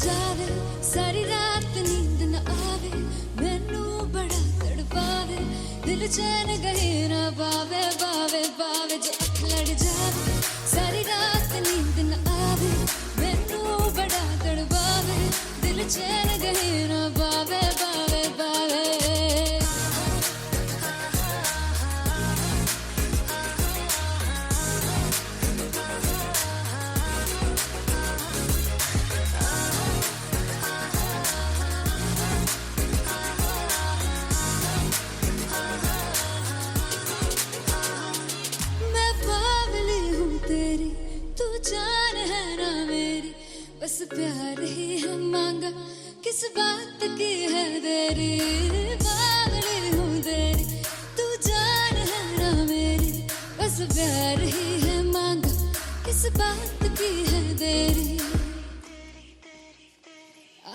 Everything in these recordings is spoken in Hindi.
जावे सारी रात नींद न आवे मैनू बड़ा तड़पावे दिल चैन गहे ना पावे पावे पावे जो अख लड़ जावे सारी रात नींद न आवे मैनू बड़ा तड़पावे दिल चैन गहे ना पावे पावे पावे जान है ना मेरी बस प्यार ही है मांगा किस बात की है देरी बावली हूँ तेरी तू जान है ना मेरी बस प्यार ही है मांगा किस बात की है देरी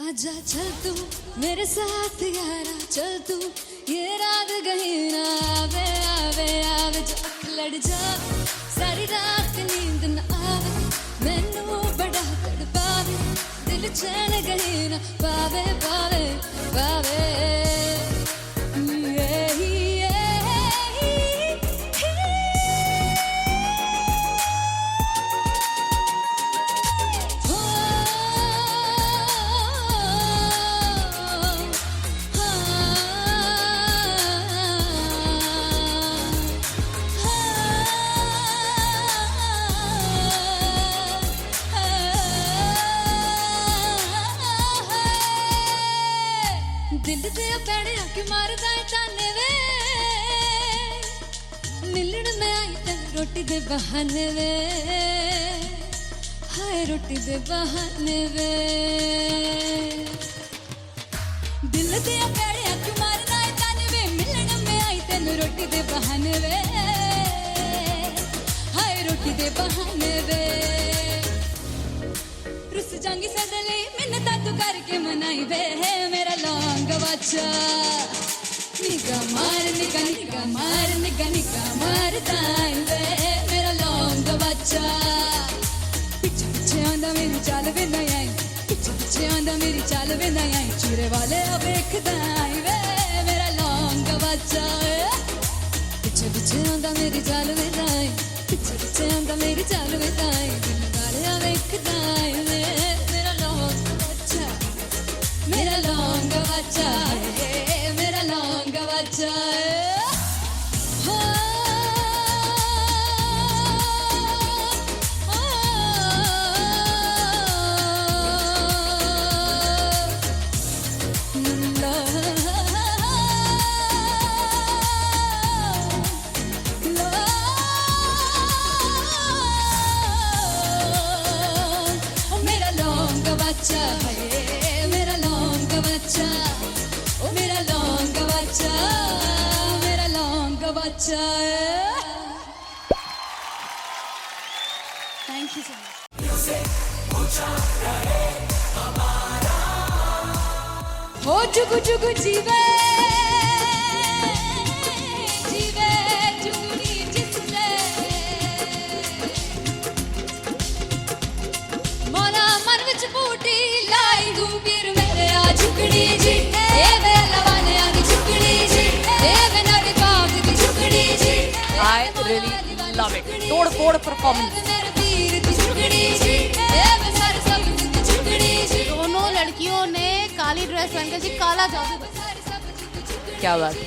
आजा चल तू मेरे साथ यारा चल तू ये रात कहीं ना आवे आवे आवे जो अख लड़ जावे सारी रात नींद न आवे मैनू बड़ा तड़पावे दिल चैन कहीं ना पावे पावे पावे दिल दे पैड़े आके मारदा है ताने वे मिलन में आई ते रोटी दे बहाने वे हाय रोटी दे बहाने वे दिल दे पैड़े आके मारदा है ताने वे मिलन में आई ते रोटी दे बहाने वे हाय रोटी दे बहाने वे रुस जांगी सदले मिन्नता तू करके मनाई वे मेरा लौंग बच्चा निगा मार दाई वे मेरा लौंग बच्चा पीछे पीछे आंदा मेरी चाल वे नहीं आई पीछे पीछे आंदा मेरी चाल वे नहीं आई चूरे वाले अब एक दाई वे मेरा लौंग बच्चा पीछे पीछे आंदा मेरी चाल वे नहीं पीछे पीछे आंदा मेरी चाल वे नहीं दिल वाले अब एक दाई वे मेरा लौंग बच्चा मेरा लौंग बच्चा मेरा लौंग बच्चा मेरा लौंग बच्चा मेरा लौंग बच्चा ओ मेरा लौंग बच्चा मेरा लौंग बच्चा थैंक यू सो मच हो जुगु जुगु जीवे जीवे जुगनी जिसने मौला मन विच बूटी लाई गुबीर मेरे आ झुकड़ी जी ए वे लवाने आ दी झुकड़ी जी ए वे नड़ी बाग दी झुकड़ी जी I really love it. तोड़ फोड़ परफॉर्मेंस। दोनों लड़कियों ने काली ड्रेस पहनकर जी काला जादू कर दिया। क्या बात है,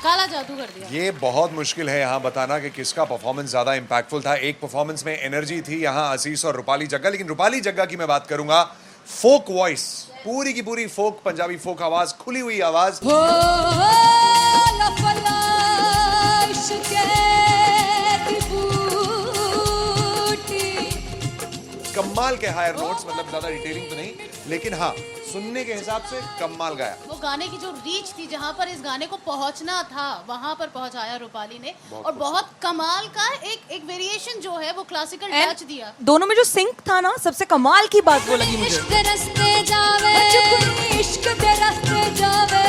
काला जादू कर दिया। ये बहुत मुश्किल है यहाँ बताना कि किसका परफॉर्मेंस ज्यादा इम्पैक्टफुल था। एक परफॉर्मेंस में एनर्जी थी यहाँ असीस और रूपाली जग्गा, लेकिन रूपाली जग्गा की मैं बात करूंगा फोक वॉइस, पूरी की पूरी फोक, पंजाबी फोक आवाज, खुली हुई आवाज। कमाल के हायर नोट्स, मतलब ज्यादा डिटेलिंग तो नहीं, लेकिन हाँ सुनने के हिसाब से कमाल गाया। वो गाने की जो रीच थी, जहाँ पर इस गाने को पहुंचना था वहां पर पहुंचाया रूपाली ने, और बहुत कमाल का एक वेरिएशन जो है वो क्लासिकल टच दिया। दोनों में जो सिंक था ना, सबसे कमाल की बात वो लगी मुझे। इश्क दे रस्ते जावे, इश्क दे रस्ते जावे,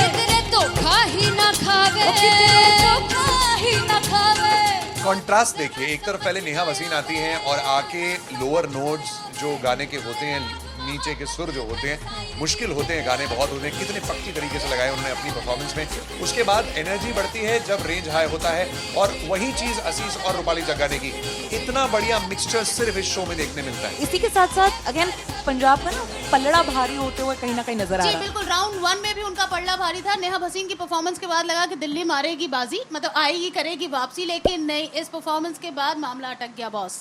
कितने धोखा ही ना खावे, कितने धोखा ही ना खावे। कॉन्ट्रास्ट देखिए, एक तरफ पहले नेहा वसीन आती हैं और आके लोअर नोट्स जो गाने के होते हैं नीचे के सुर जो होते हैं मुश्किल होते हैं, गाने बहुत होते हैं, कितने पक्की तरीके से लगाए उन्होंने अपनी परफॉर्मेंस में। उसके बाद एनर्जी बढ़ती है जब रेंज हाई होता है, और वही चीज असीस और रूपाली जग्गा ने की। इतना बढ़िया मिक्सचर सिर्फ इस शो में देखने मिलता है। इसी के साथ साथ अगेन पंजाब का ना पल्लड़ा भारी होते हुए कहीं ना कहीं नजर आ जी रहा है। बिल्कुल, राउंड 1 में भी उनका पलड़ा भारी था। नेहा भसीन की परफॉर्मेंस के बाद लगा कि दिल्ली मारेगी बाजी, मतलब आएगी करेगी वापसी, लेकिन नहीं, इस परफॉर्मेंस के बाद मामला अटक गया boss.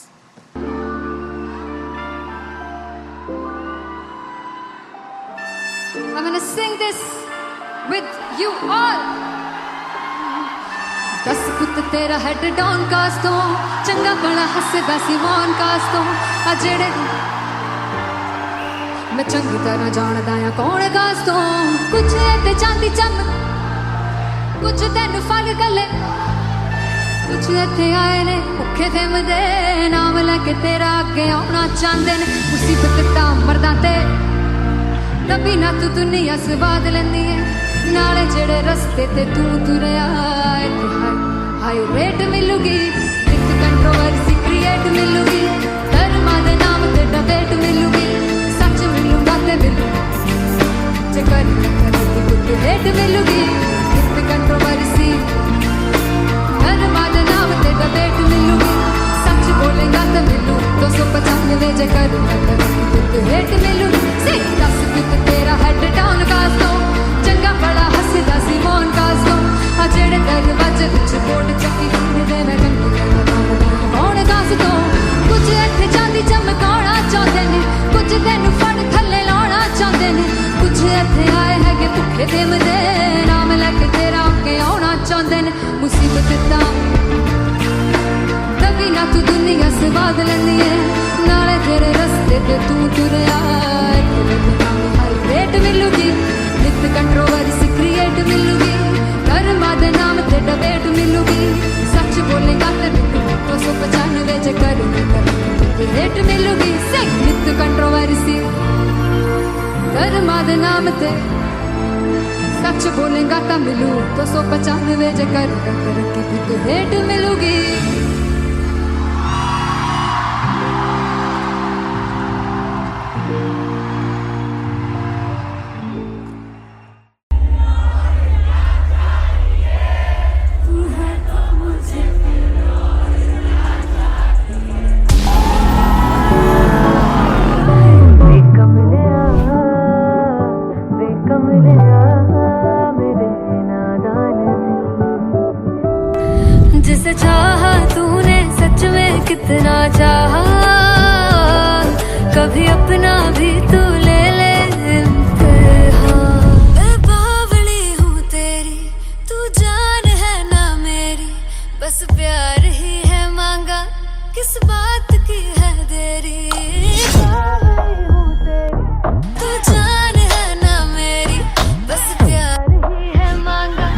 I'm gonna sing this with you all. दस पुत तेरा हेड डॉन कास तो चंगा बड़ा हसदा सी मॉन कास तो आ जेड़े मैं चंगी तरह जानदा आ कौन कास तो कुछ ते चांदी चम कुछ तेन फल गले कुछ इत्थे आए ने भुखे थिमदे नाम लैके तेरा अगे आउणा चाहंदे ने मुसीबत तां मरदा ते तभी ना तू दुनिया स्वाद लेंदी है नाले जेड़े रस्ते ते तू तुरया इत्थे हाई रेट मिलूगी विद कंट्रोवर्सी क्रिएट मिलूगी धर्मा दे नाम ते डिबेट मिलूगी सच मिलूगा ते मिलू जे कर करती कुछ रेट मिलूगी विद कंट्रोवर्सी धर्मा दे नाम ते डिबेट मिलूगी सच बोलेगा ते मिलू 295 जे कर करती कुछ रेट मिलूगी से दस कुछ तेरा हेड डाउन कास तो चंगा बड़ा हसदा सी मौन कास तो आ जेड़े दरवाजे विच बोर्ड चक्की दे मैं कौन कास तो कुछ इत्थे चांदी चमकाना चाहते ने कुछ तेनू फड़ थल्ले लाना चाहते ने कुछ इत्थे आए हैगे भुखे थिमदे नाम लैके तेरा अगे आउणा चाहते ने मुसीबत तां तभी ना तू दुनिया स्वाद लैंदी है नाले तेरे रस्ते ते तू तुरया रेट मिलूगी विद कंट्रोवर्सी क्रिएट मिलूगी कर्मा दे नाम ते डिबेट मिलूगी सच बोलेगा ते मिलू 295 जे कर रेट मिलूगी से विद कंट्रोवर्सी कर्मा दे नाम ते सच बोलेगा ता मिलू 295 जे कर रेट मिलूगी। जिसे चाहा तूने सच में कितना चाहा कभी अपना भी तू ले ले इम्तिहान। मैं बावली हूँ तेरी तू जान है ना मेरी बस प्यार ही है मांगा किस बात की है देरी। बावली हूँ तेरी तू जान है ना मेरी बस प्यार ही है मांगा।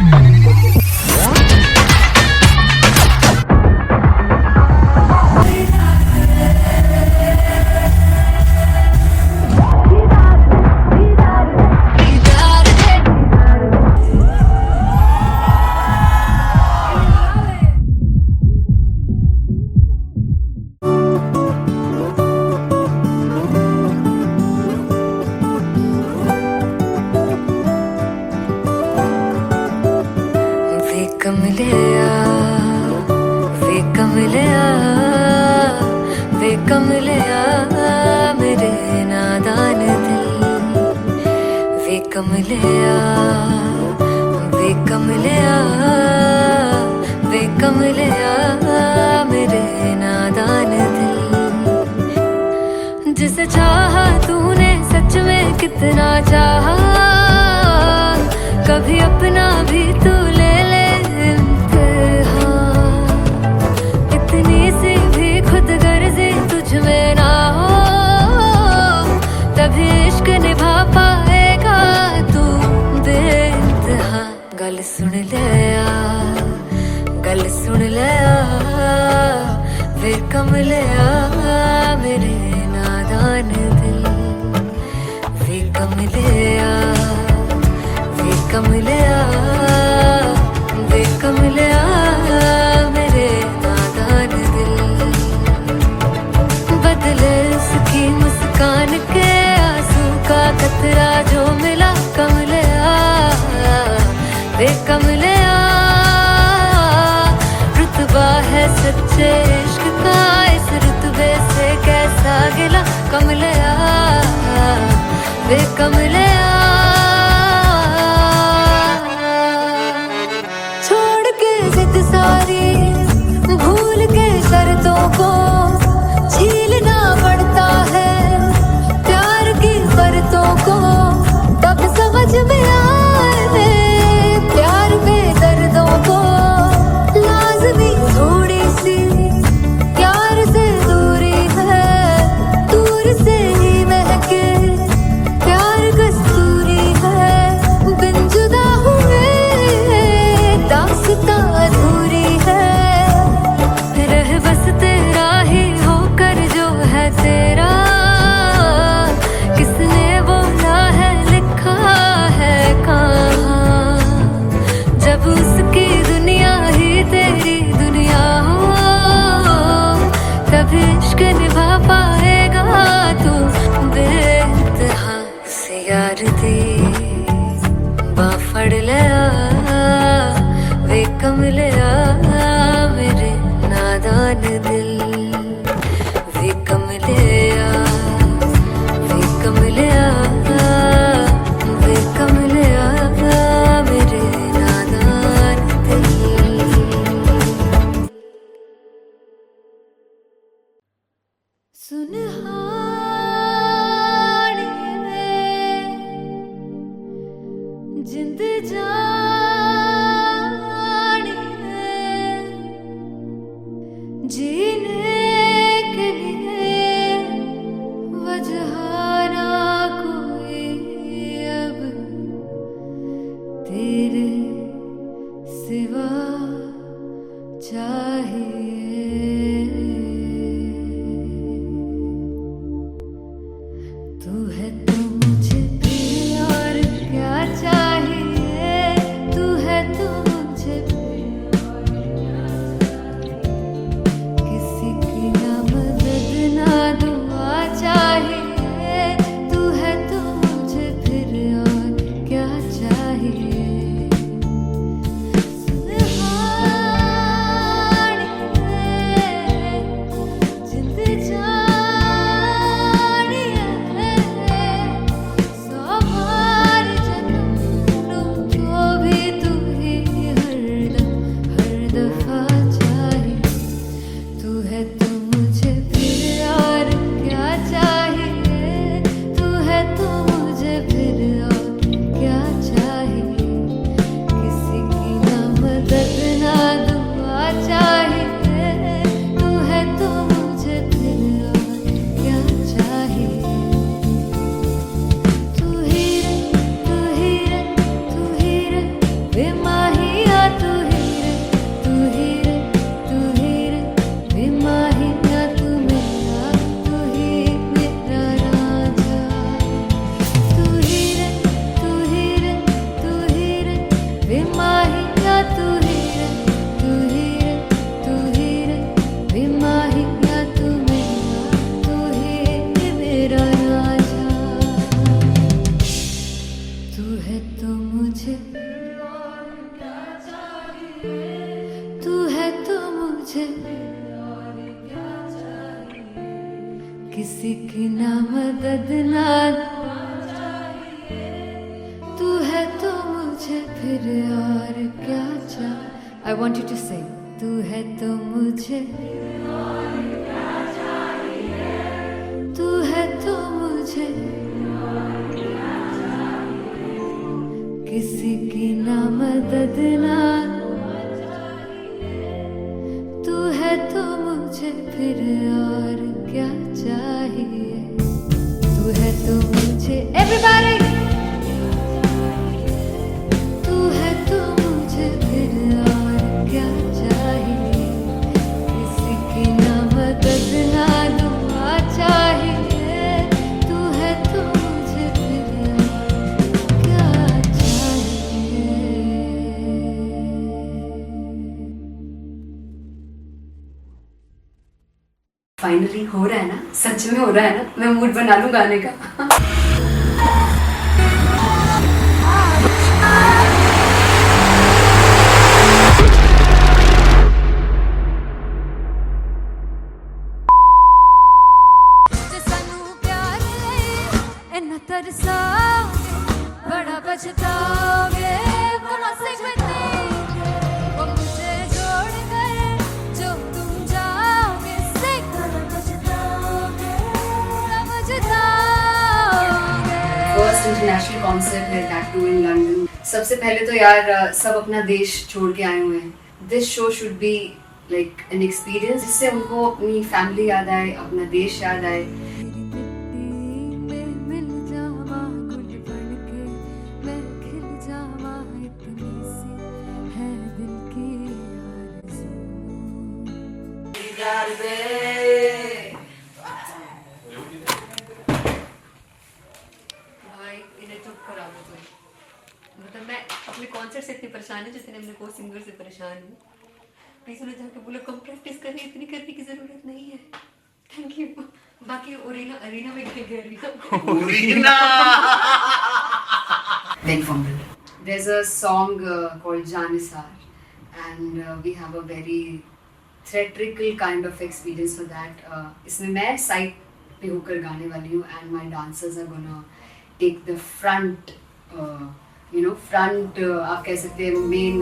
वे कमलिया मेरे नादान दिल वे कमलिया मेरे नादान दिल। जिसे चाहा तूने सच में कितना चाहा कभी अपना भी तू ले ले इम्तिहान। इतनी सी भी खुद गर्जी तुझ में ना हो तभी इश्क निभा पाएगा तू बेइंतहा। गल सुन लिया वे कमलिया मेरे नादान दिल वे कमलिया मेरे नादान दिल। बदले उसकी मुस्कान के वे कमले छोड़ के जिद सारी भूल के शर्तों को झीलना पड़ता है प्यार की शर्तों को तब समझ में आए प्यार के दर्दों को लाज़मी थोड़ी सी प्यार से दूरी है दूर से ही महके प्यार कस्तूरी है बिन जुदा हुए दास्तां अधूरी है रह बस तेरा ही होकर जो है तेरा किसने बोला है लिखा है कहाँ जब उसकी दुनिया ही तेरी दुनिया हो तब इश्क निभा पाएगा तू बेइंतहा से यार दी बाफड़ लिया वे कमलिया मेरे नादान दिल वे कमलिया वे कमलिया वे कमलिया मेरे नादान दिल सुनहानी में जिंद जानी में जीने के लिए वजह ना कोई अब तेरे सिवा चाहिए तू है तो मुझे फिर और क्या चाहिए तू है तो मुझे फिर और क्या चाहिए किसी की ना मदद ना दुआ चाहिए तू है तो मुझे फिर और क्या चाहिए सुनहानी में जिंद जानी है सौ बार जन्म लूं तो भी तू ही हरदम हर दफा चाहिए तू है तो मुझे फिर और क्या चाहिए तू है तो मुझे फिर और क्या चाहिए किसी की ना मदद ना दुआ चाहिए तू है तो मुझे फिर और क्या चाहिए तू ही रे तू ही रे तू ही रे बेमाहिया तू ही रे तू ही रे तू ही रे बेमाहिया तू मेरा राजा तू ही रे तू ही रे तू ही रे बेमाहिया तू ही रे तू ही रे तू ही रे बेमाहिया तू ही मेरा राजा तू है तो मुझे तू है तो मुझे किसी की ना मदद ना तू है तो मुझे फिर और क्या चाहिए I want you to sing तू है तो मुझे तू है तो मुझे किसी की ना मदद ना तू है तो मुझे फिर और क्या चाहिए तू है तो मुझे everybody तू है तो मुझे फिर और क्या चाहिए किसी की ना मदद ना दुआ चाहिए तू है तो मुझे फिर और क्या चाहिए फाइनली हो रहा है ना सच में हो रहा है ना मैं मूड बना लूं गाने का इन्ना तरसाओगे, बड़ा पछताओगे, मुझसे वो मुझे छोड़ गए, जो तुम जाओगे, से बड़ा पछताओगे, बड़ा पछताओगे। फर्स्ट इंटरनेशनल कॉन्सर्ट है दैट टू इन लंदन। सबसे पहले तो यार सब अपना देश छोड़ के आए हुए हैं। This show should be like an experience जिससे उनको अपनी फैमिली याद आए, अपना देश याद आए। मिल जावा गुल बन के, मैं खिल जावा, इतनी सी है दिल की आरज़ू। भाई इन्हें चुप करा दो कोई। मतलब मैं अपने कॉन्सर्ट से इतनी परेशान हूँ जितने अपने को सिंगर से परेशान हूँ। प्लीज उन्हें जाके बोलो कम प्रैक्टिस करनी, इतनी करने की जरूरत नहीं है। Thank you. बाकी अरीना में गए arena Beg fumble. There's a song called Janisar, and we have a very theatrical kind of experience for that. इसमें मैं साइड पे होकर गाने वाली हूँ, and my dancers are gonna take the front, front आप कह सकते हैं main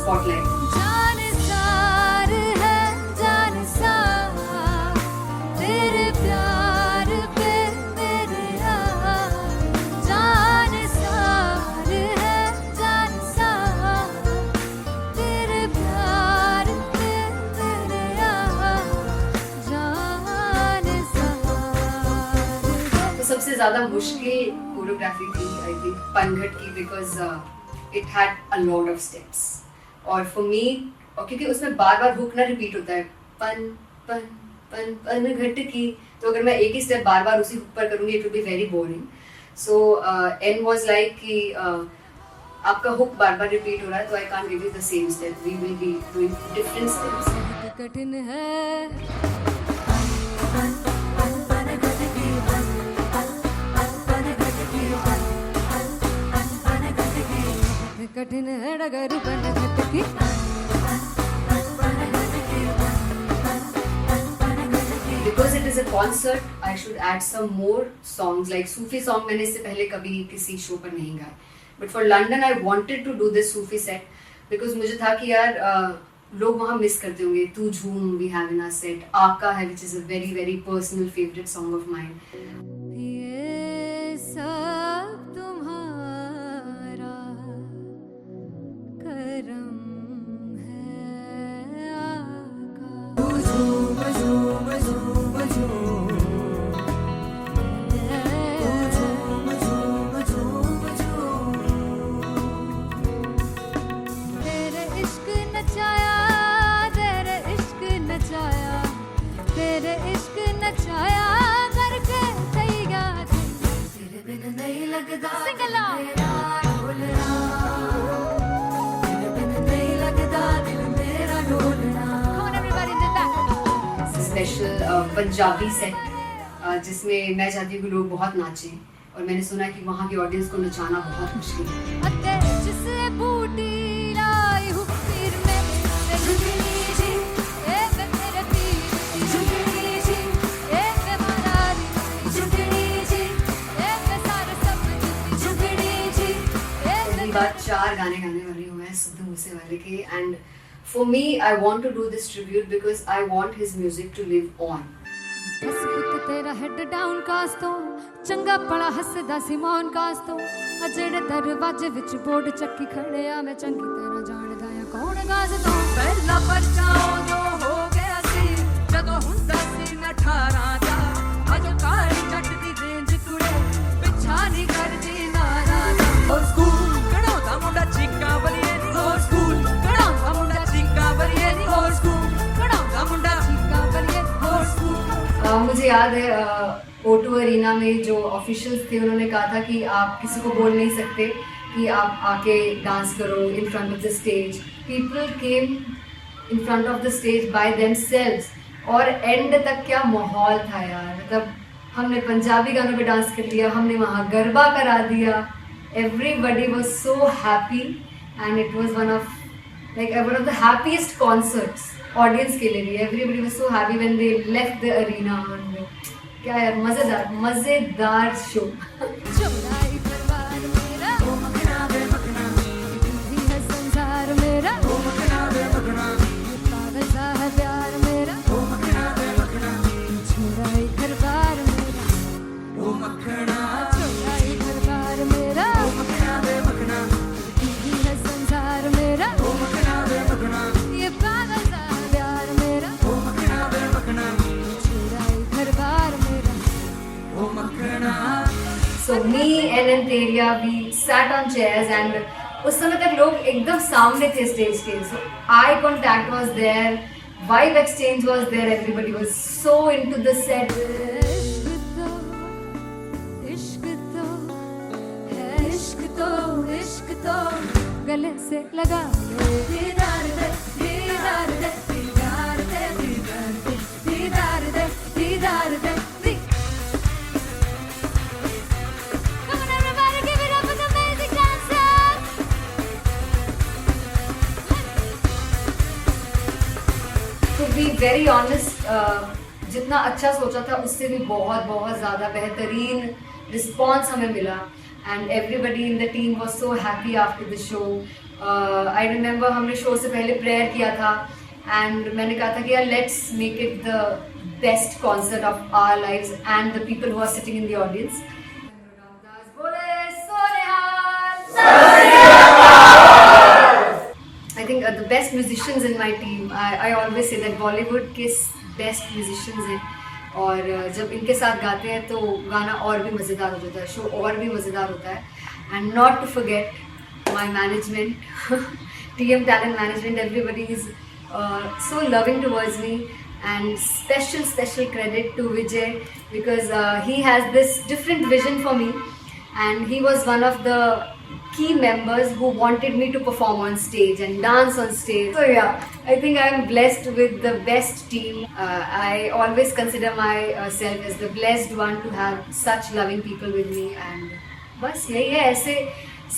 spotlight. जानसार है जानसार, तेरे प्यार पे मेरे जानसार है जानसार, तेरे प्यार पे मेरे जानसार। तो सबसे ज़्यादा मुश्किल कोरियोग्राफी थी आई थिंक पनघट की, because it had a lot of steps. और फॉर मी, और क्योंकि उसमें बार बार हुक ना रिपीट होता है, पन पन पन पन घट की, तो अगर मैं एक ही स्टेप बार बार उसी हुक पर करूँगी it will be very boring. So and was like कि आपका हुक बार बार रिपीट हो रहा है, तो I can't give you the same step, we will be doing different steps. कठिन है कठिन है डगर बन घटकी, Because it is a concert, I should add some more songs like Sufi song. मैंने इससे पहले कभी किसी शो पर नहीं गाए, but for London I wanted to do this Sufi set because मुझे था कि यार लोग वहाँ मिस करते होंगे। तू झूम we have in our set, आका है which is a very very personal favorite song of mine. ये सब तुम्हारा करम है आका। झूम झूम झूम झूम, झूम झूम झूम झूम, तेरे इश्क नचाया, तेरे इश्क नचाया, तेरे इश्क नचाया करके तैयार, तेरे बिन नहीं लगता सिंगला ढोलना, तेरे बिन नहीं लगता दिल मेरा ढोलना। Come on everybody did that. Special Punjabi set जिसमें मैं चाहती हूँ कि लोग बहुत नाचें, और मैंने सुना है कि वहाँ की ऑडियंस को नचाना बहुत मुश्किल है। अते जिसे बूटी लाई हूँ पीर में, झुकनी जी ए मैं तेरे पीर, झुकनी जी ए मैं मनाली, झुकनी जी ए मैं सारे सपने, झुकनी जी ए पहली बार 4 गाने गाने वाली हूँ मैं सिद्धू मूसेवाले के, and for me I want to do this tribute because I want his music to live on. बस पुत तेरा हेड डाउन कास तो चंगा पड़ा हसदा सिमोन कास तो, अजेड़े दरवाजे विच बोर्ड चक्की खड़े आ, मैं चंगी तरह जानदा आ कौन गास तो। पहला बचाओ जो हो गया सी जदों हुंदा सी मैं 18 दा, अज काली जट दी रेंज कुड़े पिछा नहीं करदी नाराज। ओ स्कूल कढ़ाउंदा मुंडा चीका बलिए नी, ओ स्कूल कढ़ाउंदा मुंडा चीका बलिए नी, ओ स्कूल कढ़ाउंदा मुंडा चीका बलिए, ओ स्कूल। मुझे याद है O2 अरीना में जो ऑफिशियल्स थे उन्होंने कहा था कि आप किसी को बोल नहीं सकते कि आप आके डांस करो in front of the stage. People came in front of the stage by themselves, और एंड तक क्या माहौल था यार। मतलब हमने पंजाबी गानों पे डांस कर लिया, हमने वहाँ गरबा करा दिया, everybody was so happy and it was one of the happiest concerts audience के लिए भी। Everybody was so happy when they left the arena, क्या यार, मजेदार मजेदार शो। चौराई परिवार मेरा, ओ मखना वे मखना, तू ही है संसार मेरा, ओ मखना वे मखना, पागल सा है प्यार मेरा, ओ मखना वे मखना, चौराई परिवार मेरा, ओ मखना, चौराई परिवार मेरा, ओ मखना वे मखना, तू ही है संसार मेरा, ओ मखना वे मखना, ये पागल सा है प्यार मेरा, ओ मखना वे मखना, चौराई परिवार मेरा, ओ मखना। So me and Anteria, we sat on chairs and उस समय तक लोग एकदम सामने थे स्टेज के, so eye contact was there, vibe exchange was there, everybody was so into the set. इश्क तो है, इश्क तो इश्क तो गले से लगा लो, दीदार दे दीदार दे दीदार दे दीदार दे दीदार दे दीदार दे। Come on everybody, give it up for the amazing dancers. To be very honest, जितना अच्छा सोचा था उससे भी बहुत बहुत ज़्यादा बेहतरीन रिस्पॉन्स हमें मिला, and everybody in the team was so happy after the show. I remember हमने शो से पहले प्रेयर किया था, एंड मैंने कहा था कि यार let's make it the best concert of our lives and the people who are sitting in the audience. I think the best musicians in my team, I always say that Bollywood के best musicians हैं, और जब इनके साथ गाते हैं तो गाना और भी मज़ेदार हो जाता है, शो और भी मज़ेदार होता है। And not to forget my management, TM Talent Management, everybody is so loving towards me, and special credit to Vijay, because he has this different vision for me, and he was one of the key members who wanted me to perform on stage and dance on stage. So yeah, I think I am blessed with the best team. I always consider myself as the blessed one to have such loving people with me, and बस यही है। ऐसे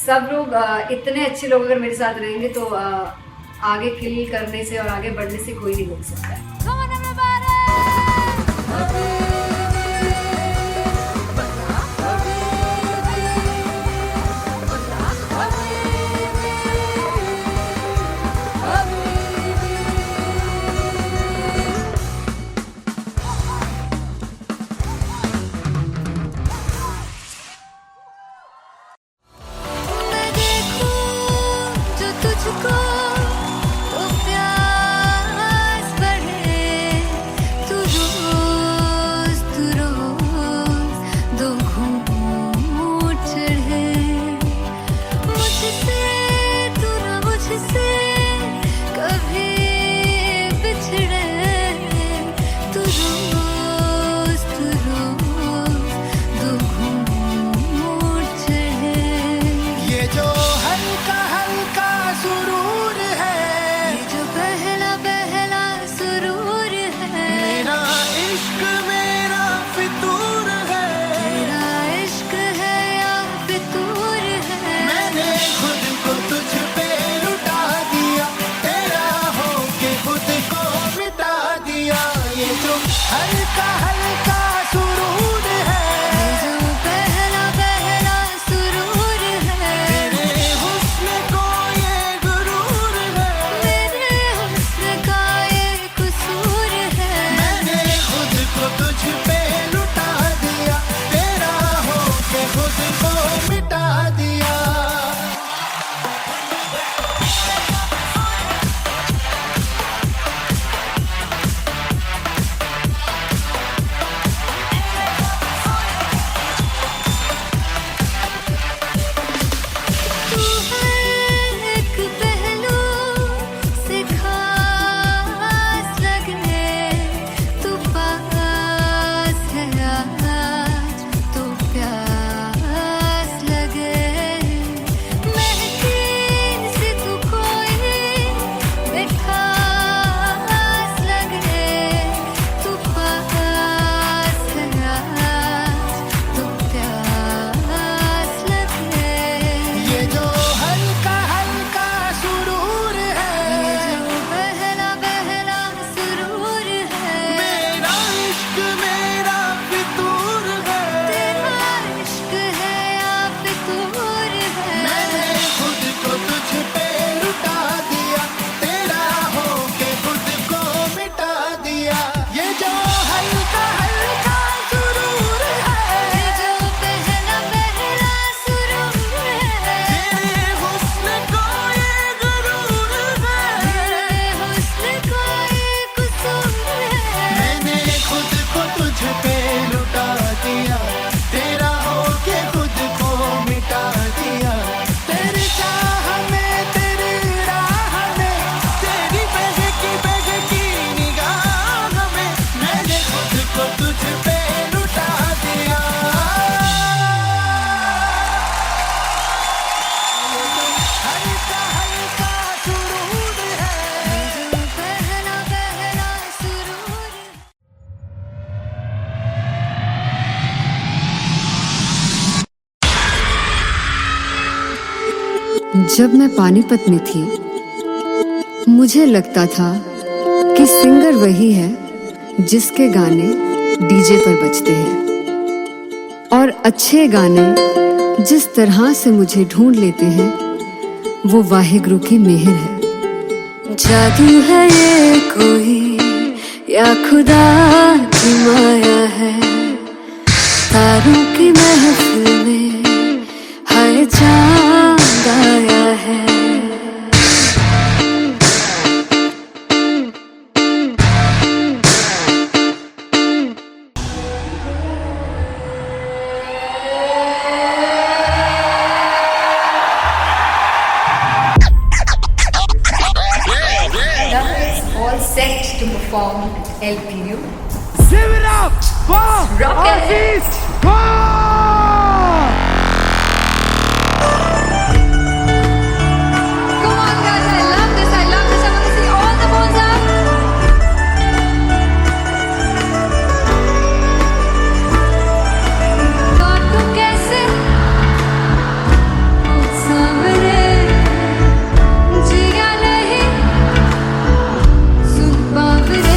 सब लोग इतने अच्छे लोग अगर मेरे साथ रहेंगे तो आगे किल करने से और आगे बढ़ने से कोई नहीं रोक सकता है। Come on everybody. मैं देखूं जो तुझको तो प्यास बढ़े, जब मैं पानीपत में थी मुझे लगता था कि सिंगर वही है जिसके गाने डीजे पर बजते हैं, और अच्छे गाने जिस तरह से मुझे ढूंढ लेते हैं वो वाहिगुरु की मेहर है। जादू है ये कोई या खुदा की माया है, तारों की महफिल में हाय चांद आया है। All set to perform El Piru. Give it up for Aziz Khan! Come on guys, I love this, I love this. I want to see all the balls up. काटू कैसे सामने जिया नहीं सुन बावरे।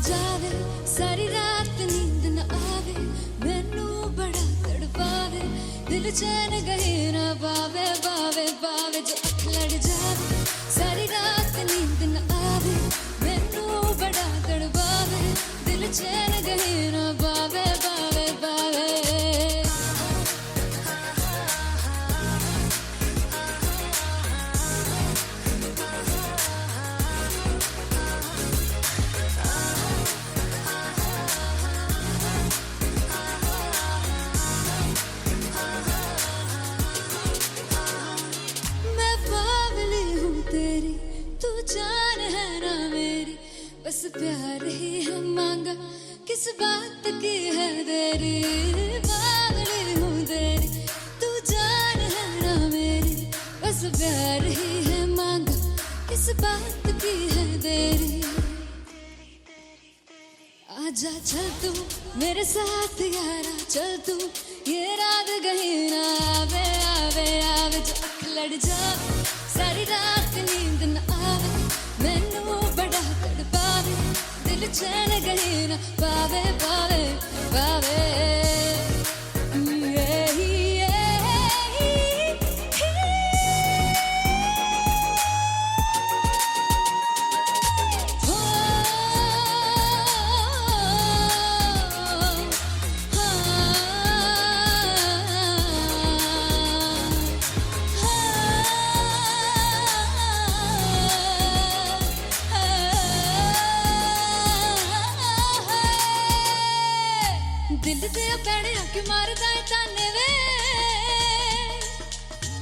जावे सारी रात नींद न आवे, मैनू बड़ा तड़पावे, दिल चैन गहे ना पावे पावे पावे। जो अख लड़ जावे सारी रात नींद न आवे, मैनू बड़ा तड़पावे, दिल चैन गहे ना पावे पावे पावे। जान है ना मेरी, बस प्यार ही है मांगा, किस बात की है देरी। पागल हूँ तेरी, तू जान है ना मेरी, बस प्यार ही है मांगा, किस बात की है देरी। आजा चल तू मेरे साथ यारा, चल तू ये रात कहीं ना आवे आवे आवे। जो अख लड़ जावे सारी रात नींद न आवे, मैनू बड़ा तड़पावे, दिल चैन कहीं ना पावे पावे पावे। दिल दे पैणे आके मारदा है ताने वे,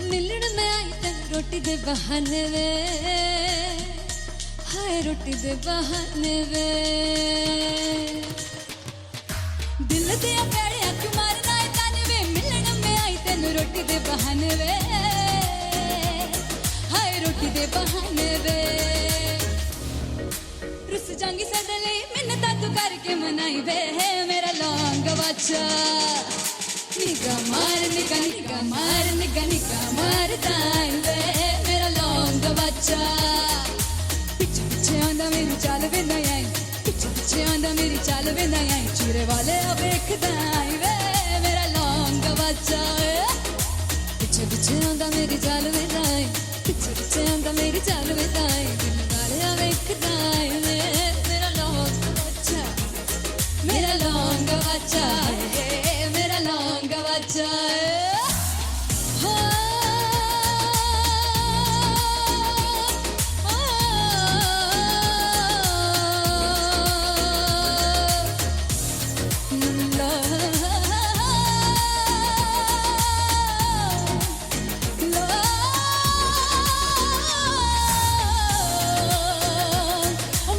मिलन में आई तेन रोटी दे बहाने वे, हाय रोटी दे बहाने वे। दिल दे पैणे आके मारदा है ताने रोटी दे बहाने वे, हाय रोटी दे बहाने वे। रुस जांगी सदले मिन्नता तू करके मनाई वे, मेरा लौंग बच्चा। निगा मार निगा निगा मार निगा निगा मारदा वे, मेरा लौंग बच्चा। पिछे पिछे आंदा मेरी चाल वे ना आई, पिछे पिछे आंदा मेरी चाल वे ना आई, चूरे वाले वेखदा वे, मेरा लौंग बच्चा। पिछे पिछे आंदा मेरी चाल वे ना आई, पिछे पिछे आंदा मेरी चाल वे ना आई, दिल वाले वेखदा वे, मेरा लौंग बच्चा, मेरा लौंग बच्चा, मेरा लौंग बच्चा।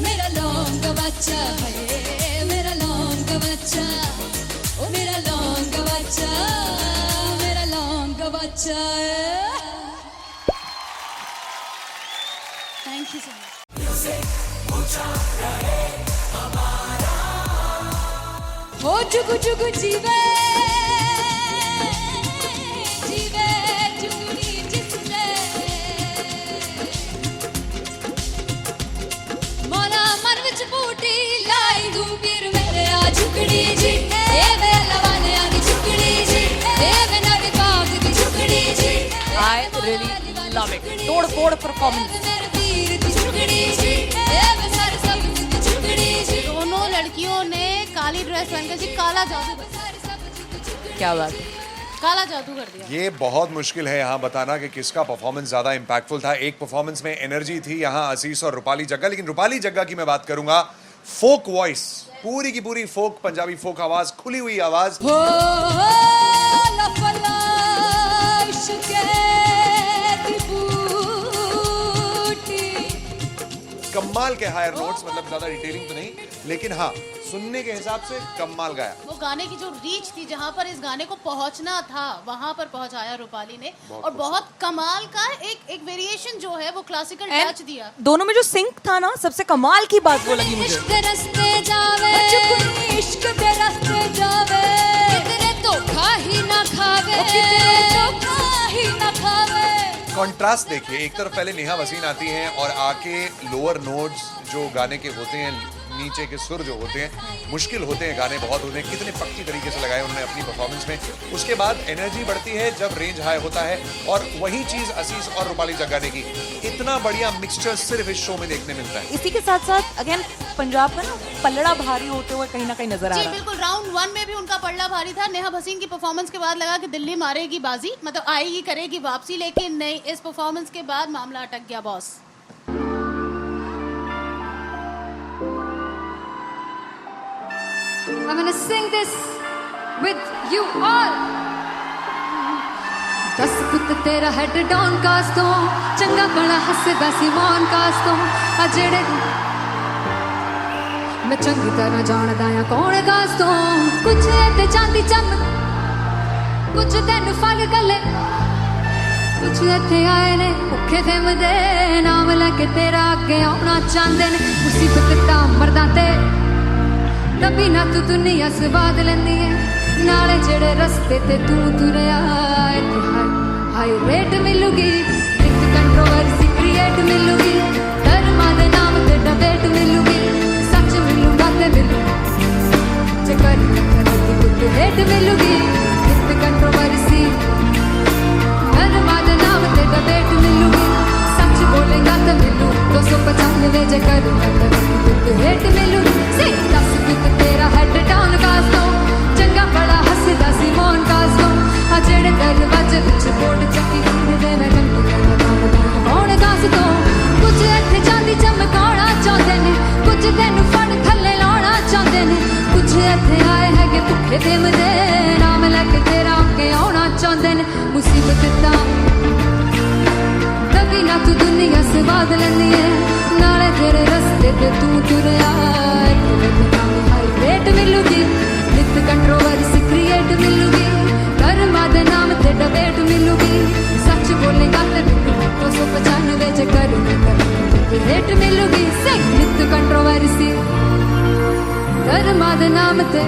मेरा लौंग बच्चा है, मेरा लौंग बच्चा, ओ मेरा लौंग बच्चा, मेरा लौंग बच्चा। Thank you so much. हो जुगु जुगु जीवे जीवे जुगनी जिससे, मौला मन विच बूटी लाई दूं पीर मेरे आ झुकड़ी जी, ए वे लवाने आ दी झुकड़ी जी, ए वे नवी बाग दी झुकड़ी जी। I really love it. तोड़ फोड़ परफॉर्मेंस। मेरे पीर दी झुकड़ी जी, ए वे सर सब दी झुकड़ी जी। दोनों लड़कियों ने काली ड्रेस पहनकर जी काला जादू कर दिया, क्या बात है। काला जादू कर दिया। ये बहुत मुश्किल है यहाँ बताना कि किसका परफॉर्मेंस ज्यादा इंपैक्टफुल था। एक परफॉर्मेंस में एनर्जी थी यहाँ असीस और रूपाली जग्गा, लेकिन रूपाली जग्गा की मैं बात करूंगा, फोक वॉइस, पूरी की पूरी फोक पंजाबी फोक आवाज, खुली हुई आवाज। हो लफला इश्क़े दी बूटी। कमाल के हायर नोट्स, मतलब ज्यादा डिटेलिंग तो नहीं, लेकिन हाँ सुनने के हिसाब से कमाल गाया। वो गाने की जो रीच थी, जहाँ पर इस गाने को पहुंचना था वहां पर पहुंचाया रूपाली ने, और बहुत कमाल का एक वेरिएशन जो है वो क्लासिकल टच दिया। दोनों में जो सिंक था ना, सबसे कमाल की बात वो लगी मुझे। इश्क दे रस्ते जावे, इश्क दे रस्ते जावे, कितने धोखा ही ना खावे, कितने धोखा ही ना खावे। कॉन्ट्रास्ट देखिए, एक तरफ पहले नेहा वसीन आती हैं और आके लोअर नोट्स जो गाने के होते हैं, नीचे के सुर जो होते हैं, मुश्किल होते हैं, गाने बहुत होते हैं, कितने पक्की तरीके से लगाए उन्होंने अपनी परफॉर्मेंस में। उसके बाद एनर्जी बढ़ती है जब रेंज हाई होता है, और वही चीज असीस और रूपाली जग्गा ने की। इतना बढ़िया मिक्सचर सिर्फ इस शो में देखने मिलता है। इसी के साथ साथ अगेन पंजाब का ना पल्लड़ा भारी होते हुए कहीं ना कहीं नजर आ जी रहा है। बिल्कुल, राउंड 1 में भी उनका पल्ला भारी था। नेहा भसीन की परफॉर्मेंस के बाद लगा कि दिल्ली मारेगी बाजी, मतलब आएगी करेगी वापसी, लेकिन नहीं, इस परफॉर्मेंस के बाद मामला अटक गया boss. I'm gonna sing this with you all. दस पुत तेरा हेड डाउन कास तो चंगा बड़ा हसदा सिमोन कास तो आ जेड़े मैं चंगी तरह जानदा आ कौन कास तो कुछ ते चांदी चमक कुछ तेन फल गले कुछ इत्थे आए ने भुखे फिमदे नाम लेके तेरा अगे आउणा चाहंदे ने मुसीबत ता मरदा ते तभी ना तू दुनिया स्वाद लेंदी है नाले जेड़े रस्ते ते तू तुरया इत्थे हाई रेट मिलूगी एक कंट्रोवर्सी क्रिएट मिलूगी धर्मा दे नाम ते डिबेट मिलूगी सच मिलूगा ते मिलू जे कर करती कुछ रेट मिलूगी एक कंट्रोवर्सी धर्मा दे नाम ते डिबेट मिलूगी सच बोलेगा ते मिलू 295 जे कर करती कुछ रेट मिलूगी से दस कुछ तेरा हेड डाउन कास दो चंगा बड़ा हसदा सिमोन कास दो आ जेड़े दरवाजे विच बोर्ड चक्की दे मैं कौन कास दो कुछ इत्थे चांदी चमकाउणा चाहंदे ने कुछ तैनू फड़ थल्ले लाउणा चाहंदे ने कुछ इत्थे आए हैगे भुखे फिमदे नाम लेके तेरा अगे आउणा चाहंदे ने मुसीबत दा तभी ना तू दुनिया स्वाद लेंदी है नाले तेरे रस्ते ते तू तुरया हाई रेट मिलूगी नित कंट्रोवर्सी क्रिएट मिलूगी कर्मा दे नाम ते डिबेट मिलूगी धर्मा दे नाम ते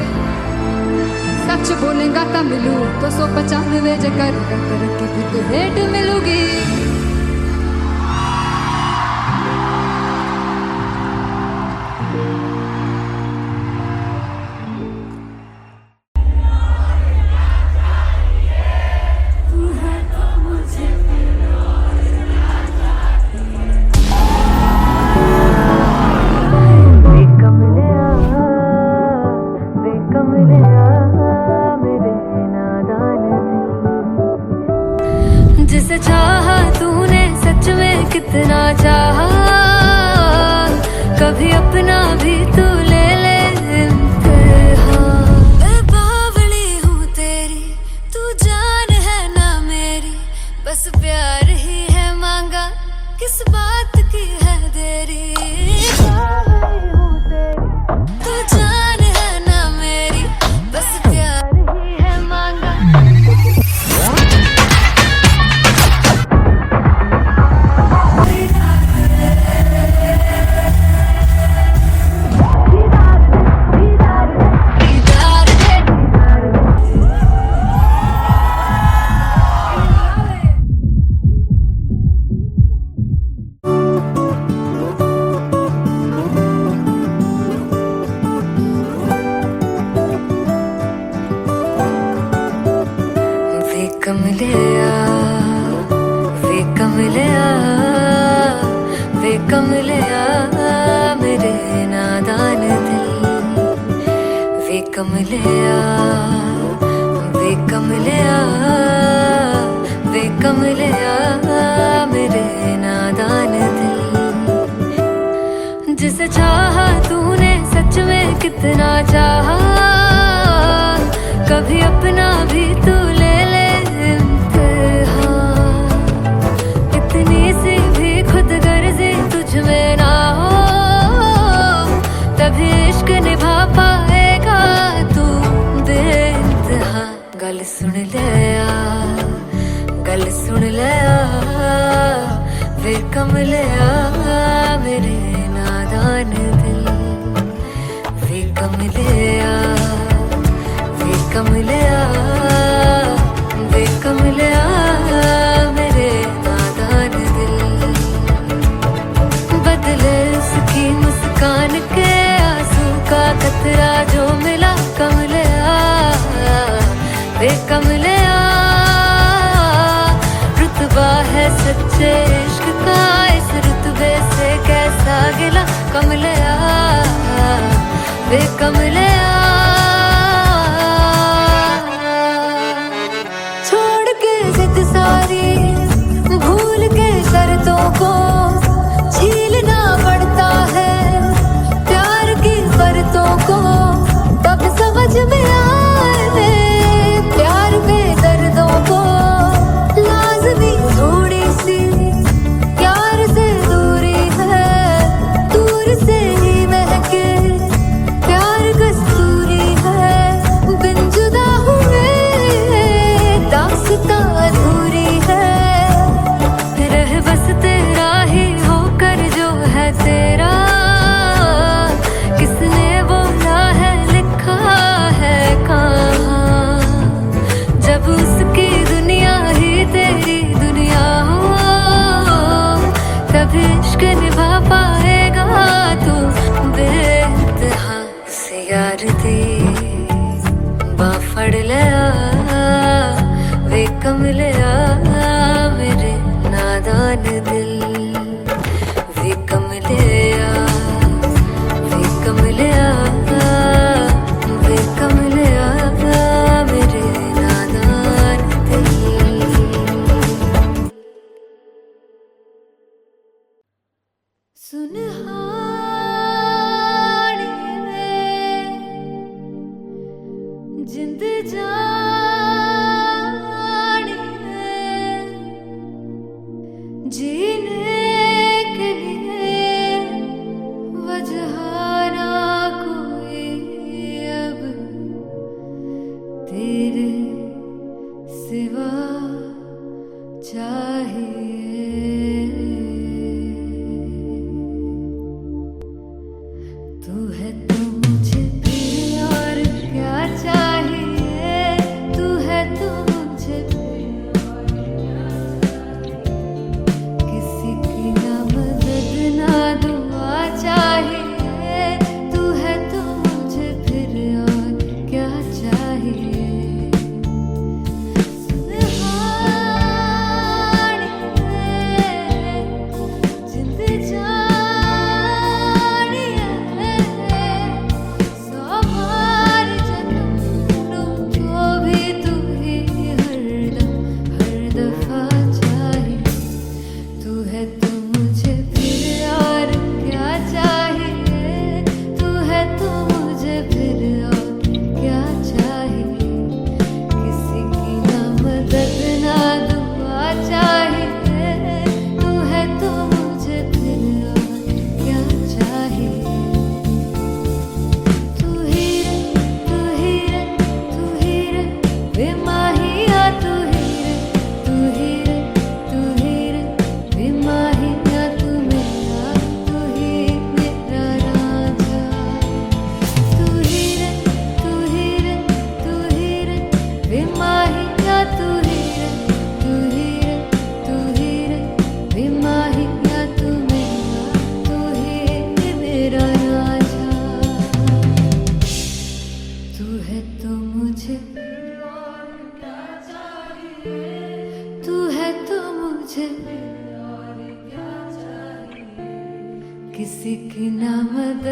सच बोलेगा ता मिलू 295 जे करेगा तरक्की फिर तो हेट मिलूगी जिसे चाहा तूने सच में कितना चाहा कभी अपना भी तू ले ले इम्तिहान मैं बावली हूँ तेरी तू जान है ना मेरी बस प्यार ही है मांगा किस बात की है देरी बावली हूँ तेरी तू जान है ना मेरी बस प्यार ही है मांगा वे कमलिया मेरे नादान दिल वे कमलिया मेरे नादान दिल जिसे चाहा तूने सच में कितना चाहा कभी अपना भी तू ले ले इम्तिहान इतनी सी भी खुद गर्जी तुझ में ना हो तभी इश्क निभा पाएगा तू बेइंतहा गल सुन लिया वे कमलिया मेरे नादान दिल वे कमलिया मेरे नादान दिल बदले उसकी मुस्कान के आंसू का कतरा जो मिला कमलिया वे कमलिया रुतबा है सच्चे इश्क का इस रुतबे से कैसा गिला कमलिया वे कमलिया छोड़ के जिद सारी भूल के शर्तों को झीलना पड़ता है प्यार की शर्तों को तब समझ में आए प्यार के दर्दों को लाज़मी थोड़ी सी प्यार से दूरी है दूर से ही महके प्यार कस्तूरी है बिन जुदा हुए दास्तां अधूरी है रह बस तेरा ही होकर जो है तेरा किसने बोला है लिखा है कहाँ जब उसकी दुनिया ही तेरी दुनिया हो तभी इश्क निभा पाएगा तू बेइंतहा से यार दी बाफड़ लिया वे कमलिया मेरे नादान दिल वे कमलिया मेरे नादान दिल सुनहाने जिंद जाने जीने के लिए वजह ना कोई अब तेरे सिवा चाहिए तू है तो मुझे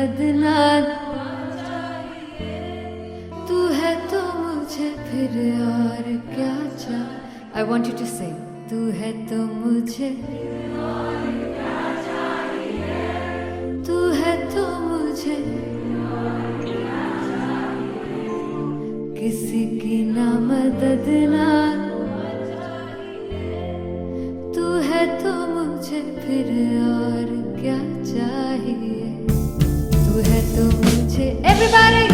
मदद ना, तू है तो मुझे फिर और क्या चाहिए. I want you to sing. तू है तो मुझे, तू है तो मुझे, किसी की ना मदद ना, तू है तो मुझे फिर और क्या चाहिए. तू है तो मुझे. Everybody